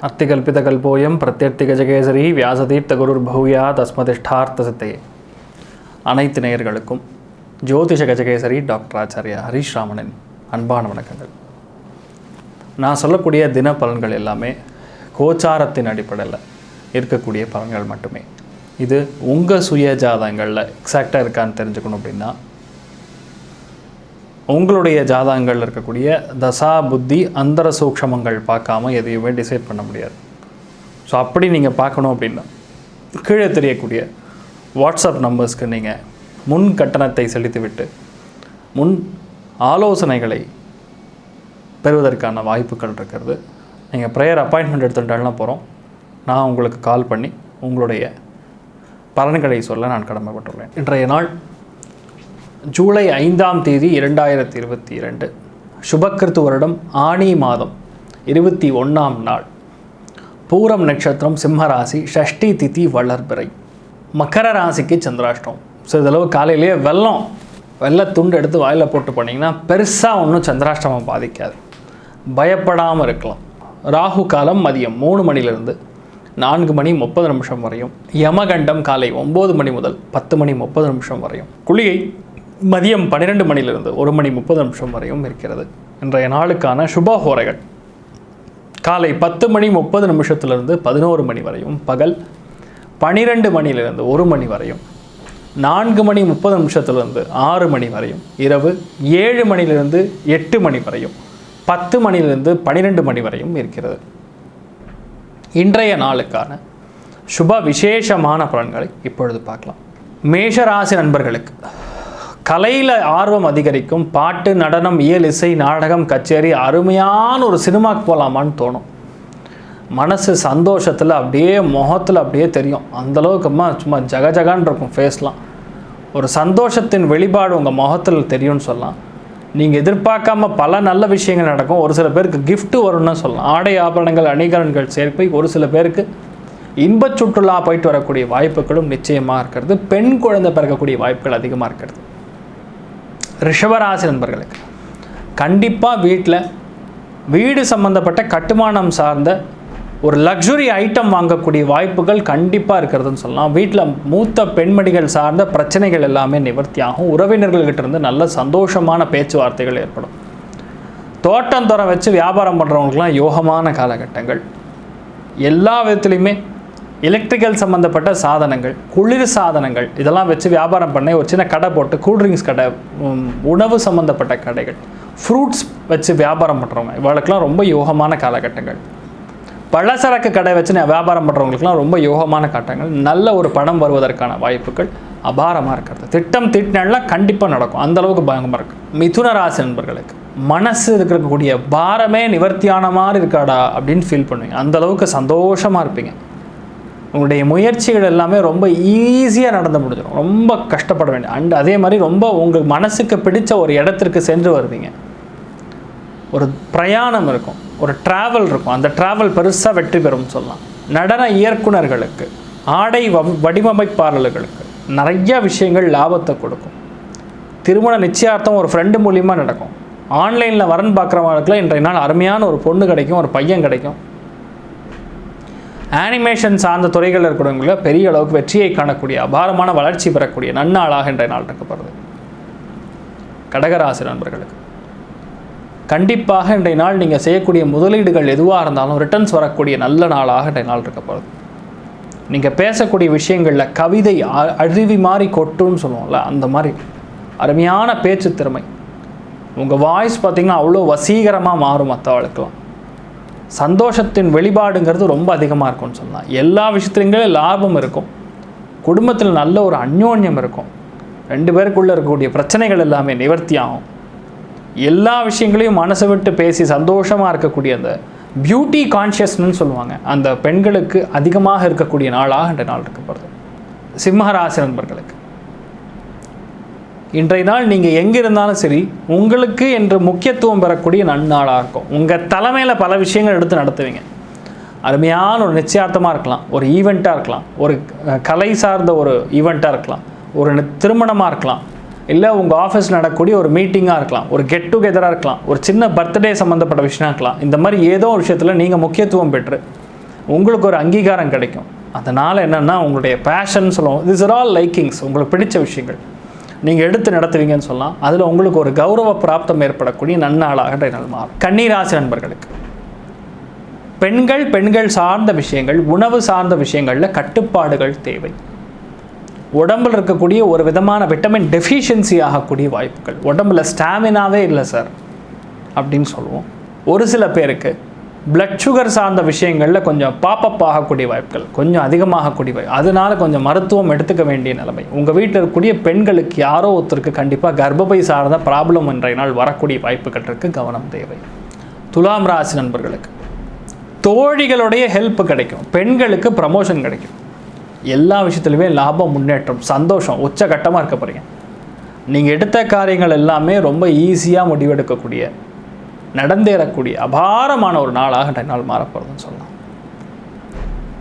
அர்த்திகல்பிதகல்போயம் பிரத்யர்த்திகஜகேசரி வியாசதீர்த்த குருர் பௌயா தஸ்மதிஷ்டார்த்த சித்தையே. அனைத்து நேயர்களுக்கும் ஜோதிஷ கஜகேசரி டாக்டர் ஆச்சாரியா ஹரீஷ் ராமனின் அன்பான வணக்கங்கள். நான் சொல்லக்கூடிய தின பலன்கள் எல்லாமே கோச்சாரத்தின் அடிப்படையில் இருக்கக்கூடிய பலன்கள் மட்டுமே. இது உங்கள் சுய ஜாதகங்களில் எக்ஸாக்டாக இருக்கான்னு தெரிஞ்சுக்கணும் அப்படின்னா உங்களுடைய ஜாதகங்களில் இருக்கக்கூடிய தசா புத்தி அந்தர சூக்ஷமங்கள் பார்க்காம எதையுமே டிசைட் பண்ண முடியாது. ஸோ அப்படி நீங்கள் பார்க்கணும் அப்படின்னா கீழே தெரியக்கூடிய வாட்ஸ்அப் நம்பர்ஸ்க்கு நீங்கள் முன் கட்டணத்தை செலுத்திவிட்டு முன் ஆலோசனைகளை பெறுவதற்கான வாய்ப்புகள் இருக்கிறது. நீங்கள் ப்ரேயர் அப்பாயின்மெண்ட் எடுத்துட்டாலும் போகிறோம், நான் உங்களுக்கு கால் பண்ணி உங்களுடைய பலன்களை சொல்ல நான் கடமைப்பட்டுள்ளேன். இன்றைய நாள் ஜூலை 5ஆம் தேதி 2022, சுபக்கிருத்து வருடம் ஆனி மாதம் 21ஆம் நாள், பூரம் நட்சத்திரம், சிம்மராசி, ஷஷ்டி திதி வளர்பிறை, மக்கர ராசிக்கு சந்திராஷ்டம். ஸோ இதளவு காலையிலேயே வெள்ளை துண்டு எடுத்து வாயில் போட்டு போனீங்கன்னா பெருசாக ஒன்றும் சந்திராஷ்டமம் பாதிக்காது, பயப்படாமல் இருக்கலாம். ராகு காலம் மதியம் 3 மணிலிருந்து 4 மணி 30 நிமிஷம் வரையும், யமகண்டம் காலை 9 மணி முதல் 10 மணி 30 நிமிஷம் வரையும், குளிகை மதியம் 12 மணிலிருந்து 1 மணி 30 நிமிஷம் வரையும் இருக்கிறது. இன்றைய நாளுக்கான சுபஹோரைகள் காலை 10 மணி 30 நிமிஷத்திலிருந்து 11 மணி வரையும், பகல் 12 மணிலிருந்து 1 மணி வரையும், 4 மணி 30 நிமிஷத்திலிருந்து 6 மணி வரையும், இரவு 7 மணிலிருந்து 8 மணி வரையும், 10 மணிலிருந்து 12 மணி வரையும் இருக்கிறது. இன்றைய நாளுக்கான சுப விசேஷமான பலன்களை இப்பொழுது பார்க்கலாம். மேஷராசி நண்பர்களுக்கு கலையில் ஆர்வம் அதிகரிக்கும். பாட்டு, நடனம், இயல், இசை, நாடகம், கச்சேரி, அருமையான ஒரு சினிமாவுக்கு போகலாமான்னு தோணும். மனசு சந்தோஷத்தில் அப்படியே முகத்தில் அப்படியே தெரியும். அந்தளவுக்குமா சும்மா ஜகஜகான் இருக்கும் ஃபேஸ்லாம். ஒரு சந்தோஷத்தின் வெளிப்பாடு உங்கள் முகத்தில் தெரியும்னு சொல்லலாம். நீங்கள் எதிர்பார்க்காம பல நல்ல விஷயங்கள் நடக்கும். ஒரு சில பேருக்கு கிஃப்ட் வரும்னு சொல்லலாம். ஆடை ஆபரணங்கள், அணிகலன்கள் சேர்ப்பை. ஒரு சில பேருக்கு இன்பச் சுற்றுலா போயிட்டு வரக்கூடிய வாய்ப்புகளும் நிச்சயமாக இருக்கிறது. பெண் குழந்தை பிறக்கக்கூடிய வாய்ப்புகள் அதிகமாக இருக்கிறது. ரிஷபராசி நண்பர்களுக்கு கண்டிப்பாக வீடு சம்பந்தப்பட்ட கட்டுமானம் சார்ந்த ஒரு லக்ஸுரி ஐட்டம் வாங்கக்கூடிய வாய்ப்புகள் கண்டிப்பாக இருக்கிறதுன்னு சொல்லலாம். வீட்டில் மூத்த பெண்மணிகள் சார்ந்த பிரச்சனைகள் எல்லாமே நிவர்த்தியாகும். உறவினர்கள்கிட்ட இருந்து நல்ல சந்தோஷமான பேச்சுவார்த்தைகள் ஏற்படும். தோட்டம் துறை வச்சு வியாபாரம் பண்ணுறவங்களுக்குலாம் யோகமான காலகட்டங்கள். எல்லா விதத்துலையுமே எலக்ட்ரிக்கல் சம்மந்தப்பட்ட சாதனங்கள், குளிர் சாதனங்கள் இதெல்லாம் வச்சு வியாபாரம் பண்ண ஒரு சின்ன கடை போட்டு, கூல்ட்ரிங்க்ஸ் கடை, உணவு சம்மந்தப்பட்ட கடைகள், ஃப்ரூட்ஸ் வச்சு வியாபாரம் பண்ணுறவங்க இவங்களுக்கெல்லாம் ரொம்ப யோகமான காலகட்டங்கள். பலசரக்கு கடை வச்சு வியாபாரம் பண்ணுறவங்களுக்குலாம் ரொம்ப யோகமான காட்டங்கள். நல்ல ஒரு பணம் வருவதற்கான வாய்ப்புகள் அபாரமாக இருக்கிறது. திட்டம் தீட்டினாலாம் கண்டிப்பாக நடக்கும். அந்தளவுக்கு பயங்கரமாக இருக்குது. மிதுன ராசி நண்பர்களுக்கு மனசு இருக்கக்கூடிய பாரமே நிவர்த்தியான மாதிரி இருக்காடா அப்படின்னு ஃபீல் பண்ணுவீங்க. அந்தளவுக்கு சந்தோஷமாக இருப்பீங்க. உங்களுடைய முயற்சிகள் எல்லாமே ரொம்ப ஈஸியாக நடந்து முடிஞ்சிடும். ரொம்ப கஷ்டப்பட வேண்டிய அண்ட் அதே மாதிரி ரொம்ப உங்கள் மனசுக்கு பிடிச்ச ஒரு இடத்திற்கு சென்று வருவீங்க. ஒரு பிரயாணம் இருக்கும், ஒரு ட்ராவல் இருக்கும். அந்த ட்ராவல் பெருசாக வெற்றி பெறும்னு சொல்லலாம். நடன இயக்குனர்களுக்கு, ஆடை வடிவமைப்பாளர்களுக்கு நிறைய விஷயங்கள் லாபத்தை கொடுக்கும். திருமண நிச்சயார்த்தம் ஒரு ஃப்ரெண்டு மூலியமாக நடக்கும். ஆன்லைனில் வரன் பார்க்குறவங்களுக்குலாம் இன்றைய நாள் அருமையான ஒரு பொண்ணு கிடைக்கும், ஒரு பையன் கிடைக்கும். அனிமேஷன் சார்ந்த துறைகளில் இருக்கிறவங்கள பெரிய அளவுக்கு வெற்றியை காணக்கூடிய, அபாரமான வளர்ச்சி பெறக்கூடிய நன்னாளாக இன்றைய நாள் இருக்கப்படுது. கடகராசி நண்பர்களுக்கு கண்டிப்பாக இன்றைய நாள் நீங்கள் செய்யக்கூடிய முதலீடுகள் எதுவாக இருந்தாலும் ரிட்டர்ன்ஸ் வரக்கூடிய நல்ல நாளாக இன்றைய நாள் இருக்கப்படுது. நீங்கள் பேசக்கூடிய விஷயங்களில் கவிதை அருவி மாதிரி கொட்டுன்னு சொல்லுவோம்ல, அந்த மாதிரி அருமையான பேச்சு திறமை. உங்கள் வாய்ஸ் பார்த்திங்கன்னா அவ்வளோ வசீகரமாக மாறும். மற்றவளுக்கெல்லாம் சந்தோஷத்தின் வெளிப்பாடுங்கிறது ரொம்ப அதிகமாக இருக்கும்னு சொல்லலாம். எல்லா விஷயத்துலையும் லாபம் இருக்கும். குடும்பத்தில் நல்ல ஒரு அந்யோன்யம் இருக்கும். 2 பேருக்குள்ளே இருக்கக்கூடிய பிரச்சனைகள் எல்லாமே நிவர்த்தி ஆகும். எல்லா விஷயங்களையும் மனசை விட்டு பேசி சந்தோஷமாக இருக்கக்கூடிய அந்த பியூட்டி கான்ஷியஸ்னு சொல்லுவாங்க, அந்த பெண்களுக்கு அதிகமாக இருக்கக்கூடிய நாளாக இன்றைய நாள் இருக்கப்படுது. சிம்மராசி நண்பர்களுக்கு இன்றைய நாள் நீங்கள் எங்கே இருந்தாலும் சரி உங்களுக்கு என்று முக்கியத்துவம் பெறக்கூடிய நன்னாளாக இருக்கும். உங்கள் தலைமையில் பல விஷயங்கள் எடுத்து நடத்துவீங்க. அருமையான ஒரு நிச்சயார்த்தமாக இருக்கலாம், ஒரு ஈவெண்ட்டாக இருக்கலாம், ஒரு கலை சார்ந்த ஒரு ஈவெண்ட்டாக இருக்கலாம், ஒரு திருமணமாக இருக்கலாம், இல்லை உங்கள் ஆஃபீஸில் நடக்கக்கூடிய ஒரு மீட்டிங்காக இருக்கலாம், ஒரு கெட் டுகெதராக இருக்கலாம், ஒரு சின்ன பர்த்டே சம்மந்தப்பட்ட விஷயம் இருக்கலாம். இந்த மாதிரி ஏதோ ஒரு விஷயத்தில் நீங்கள் முக்கியத்துவம் பெற்று உங்களுக்கு ஒரு அங்கீகாரம் கிடைக்கும். அதனால் என்னென்னா உங்களுடைய பேஷன் சொல்லுவோம், திஸ் ஆர் ஆல் லைக்கிங்ஸ், உங்களுக்கு பிடிச்ச விஷயங்கள் நீங்கள் எடுத்து நடத்துவீங்கன்னு சொல்லலாம். அதில் உங்களுக்கு ஒரு கௌரவ பிராப்தம் ஏற்படக்கூடிய நன்னாளாக நாள் மாறும். கன்னிராசி நண்பர்களுக்கு பெண்கள் சார்ந்த விஷயங்கள், உணவு சார்ந்த விஷயங்களில் கட்டுப்பாடுகள் தேவை. உடம்பில் இருக்கக்கூடிய ஒரு விதமான விட்டமின் டெஃபிஷியன்சி ஆகக்கூடிய வாய்ப்புகள், உடம்புல ஸ்டாமினாவே இல்லை சார் அப்படின்னு சொல்லுவோம். ஒரு சில பேருக்கு பிளட் சுகர் சார்ந்த விஷயங்களில் கொஞ்சம் பாப்பப் ஆகக்கூடிய வாய்ப்புகள், கொஞ்சம் அதிகமாகக்கூடிய வாய்ப்பு, அதனால கொஞ்சம் மருத்துவம் எடுத்துக்க வேண்டிய நிலைமை. உங்கள் வீட்டில் இருக்கக்கூடிய பெண்களுக்கு யாரோ ஒருத்தருக்கு கண்டிப்பாக கர்ப்பப்பை சார்ந்த ப்ராப்ளம் இன்றைய நாள் வரக்கூடிய வாய்ப்புகள் இருக்குது, கவனம் தேவை. துலாம் ராசி நண்பர்களுக்கு தோழிகளுடைய ஹெல்ப் கிடைக்கும், பெண்களுக்கு ப்ரமோஷன் கிடைக்கும், எல்லா விஷயத்துலையுமே லாபம், முன்னேற்றம், சந்தோஷம் உச்சகட்டமாக இருக்க போகிறீங்க. நீங்கள் எடுத்த காரியங்கள் எல்லாமே ரொம்ப ஈஸியாக முடிவெடுக்கக்கூடிய, நடந்தேறக்கூடிய அபாரமான ஒரு நாளாக நாள் மாறப்போகிறதுன்னு சொல்லலாம்.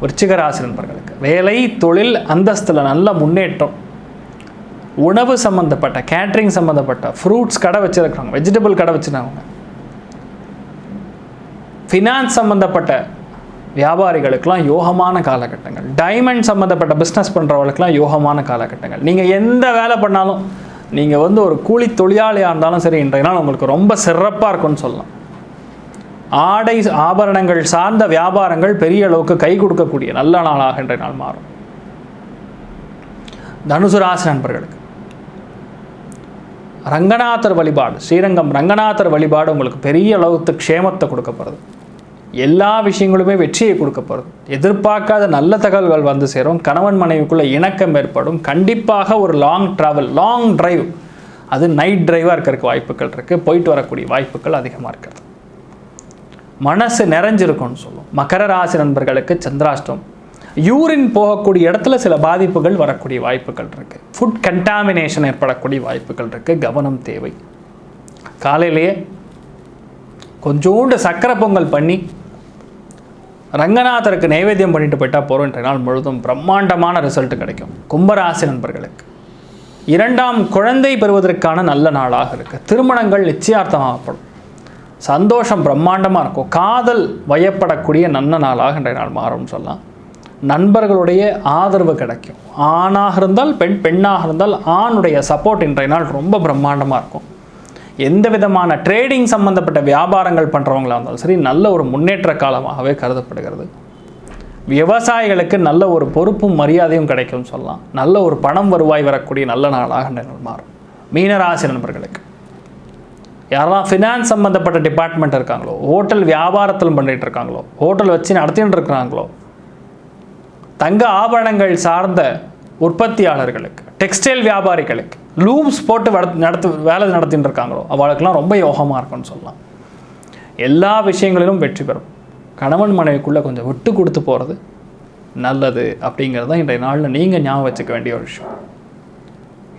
விருச்சிக ராசி நண்பர்களுக்கு வேலை, தொழில், அந்தஸ்தில் நல்ல முன்னேற்றம். உணவு சம்மந்தப்பட்ட, கேட்ரிங் சம்மந்தப்பட்ட, ஃப்ரூட்ஸ் கடை வச்சுருக்கிறவங்க, வெஜிடபிள் கடை வச்சுருக்கவங்க, ஃபினான்ஸ் சம்மந்தப்பட்ட வியாபாரிகளுக்கெல்லாம் யோகமான காலகட்டங்கள். டைமண்ட் சம்மந்தப்பட்ட பிஸ்னஸ் பண்ணுறவங்களுக்கெல்லாம் யோகமான காலகட்டங்கள். நீங்கள் எந்த வேலை பண்ணாலும், நீங்கள் ஒரு கூலி தொழிலாளியாக இருந்தாலும் சரி, இன்றைய நாள் உங்களுக்கு ரொம்ப சிறப்பாக இருக்கும்னு சொல்லலாம். ஆடை ஆபரணங்கள் சார்ந்த வியாபாரங்கள் பெரிய அளவுக்கு கை கொடுக்கக்கூடிய நல்ல நாளாக இன்றைய நாள் மாறும். தனுசு ராசி நண்பர்களுக்கு ரங்கநாதர் வழிபாடு, ஸ்ரீரங்கம் ரங்கநாதர் வழிபாடு உங்களுக்கு பெரிய அளவுக்கு க்ஷேமத்தை கொடுக்கப்படுது. எல்லா விஷயங்களுமே வெற்றியை கொடுக்கப்படுது. எதிர்பார்க்காத நல்ல தகவல்கள் வந்து சேரும். கணவன் மனைவிக்குள்ள இணக்கம் ஏற்படும். கண்டிப்பாக ஒரு லாங் ட்ராவல், லாங் டிரைவ், அது நைட் டிரைவாக இருக்கிறதுக்கு வாய்ப்புகள் இருக்குது. போயிட்டு வரக்கூடிய வாய்ப்புகள் அதிகமாக இருக்கிறது. மனசு நிறைஞ்சிருக்கும்னு சொல்லும். மகர ராசி நண்பர்களுக்கு சந்திராஷ்டம், யூரின் போகக்கூடிய இடத்துல சில பாதிப்புகள் வரக்கூடிய வாய்ப்புகள் இருக்குது. ஃபுட் கண்டாமினேஷன் ஏற்படக்கூடிய வாய்ப்புகள் இருக்குது, கவனம் தேவை. காலையிலேயே கொஞ்சோண்டு சக்கரை பொங்கல் பண்ணி ரங்கநாதருக்கு நைவேத்தியம் பண்ணிட்டு போயிட்டால் போகிறோம். இன்றைய நாள் முழுதும் பிரம்மாண்டமான ரிசல்ட் கிடைக்கும். கும்பராசி நண்பர்களுக்கு 2ஆம் குழந்தை பெறுவதற்கான நல்ல நாளாக இருக்குது. திருமணங்கள் நிச்சயார்த்தமாகப்படும். சந்தோஷம் பிரம்மாண்டமாக இருக்கும். காதல் வயப்படக்கூடிய நல்ல நாளாக இன்றைய நாள் மாறும்னு சொல்லலாம். நண்பர்களுடைய ஆதரவு கிடைக்கும். ஆணாக இருந்தால் பெண், பெண்ணாக இருந்தால் ஆணுடைய சப்போர்ட் இன்றைய நாள் ரொம்ப பிரம்மாண்டமாக இருக்கும். எந்த விதமான ட்ரேடிங் சம்பந்தப்பட்ட வியாபாரங்கள் பண்ணுறவங்களா இருந்தாலும் சரி, நல்ல ஒரு முன்னேற்ற காலமாகவே கருதப்படுகிறது. விவசாயிகளுக்கு நல்ல ஒரு பொறுப்பும் மரியாதையும் கிடைக்கும்னு சொல்லலாம். நல்ல ஒரு பணம் வருவாய் வரக்கூடிய நல்ல நாளாக மாறும். மீனராசி நண்பர்களுக்கு யாரெல்லாம் ஃபினான்ஸ் சம்மந்தப்பட்ட டிபார்ட்மெண்ட் இருக்காங்களோ, ஹோட்டல் வியாபாரத்தில் பண்ணிகிட்டு இருக்காங்களோ, ஹோட்டல் வச்சு நடத்திட்டு இருக்கிறாங்களோ, தங்க ஆபரணங்கள் சார்ந்த உற்பத்தியாளர்களுக்கு, டெக்ஸ்டைல் வியாபாரிகளுக்கு, லூம்ஸ் போட்டு வேலை நடத்திட்டு இருக்காங்களோ, அவளுக்கெல்லாம் ரொம்ப யோகமாக இருக்கும்னு சொல்லலாம். எல்லா விஷயங்களிலும் வெற்றி பெறும். கணவன் மனைவிக்குள்ளே கொஞ்சம் விட்டு கொடுத்து போகிறது நல்லது அப்படிங்கிறது தான் இன்றைய நாளில் நீங்கள் ஞாபகம் வச்சுக்க வேண்டிய ஒரு விஷயம்.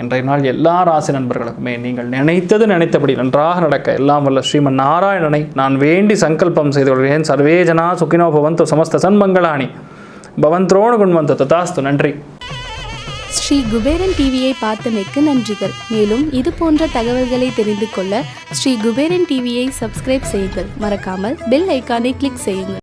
இன்றைய நாள் எல்லா ராசி நண்பர்களுக்குமே நீங்கள் நினைத்தபடி நன்றாக நடக்க எல்லாம் வல்ல ஸ்ரீமன் நாராயணனை நான் வேண்டி சங்கல்பம் செய்து கொள்கிறேன். சர்வே ஜனா சுகினோ பவந்து சமஸ்த சன்மங்களானி பவந்த்ரோணு குண்வந்த ததாஸ்து. நன்றி. ஸ்ரீ குபேரன் டிவியை பார்த்தமைக்கு நன்றிகள். மேலும் இது போன்ற தகவல்களை தெரிந்து கொள்ள ஸ்ரீ குபேரன் டிவியை சப்ஸ்கிரைப் செய்யுங்கள். மறக்காமல் பெல் ஐக்கானை கிளிக் செய்யுங்கள்.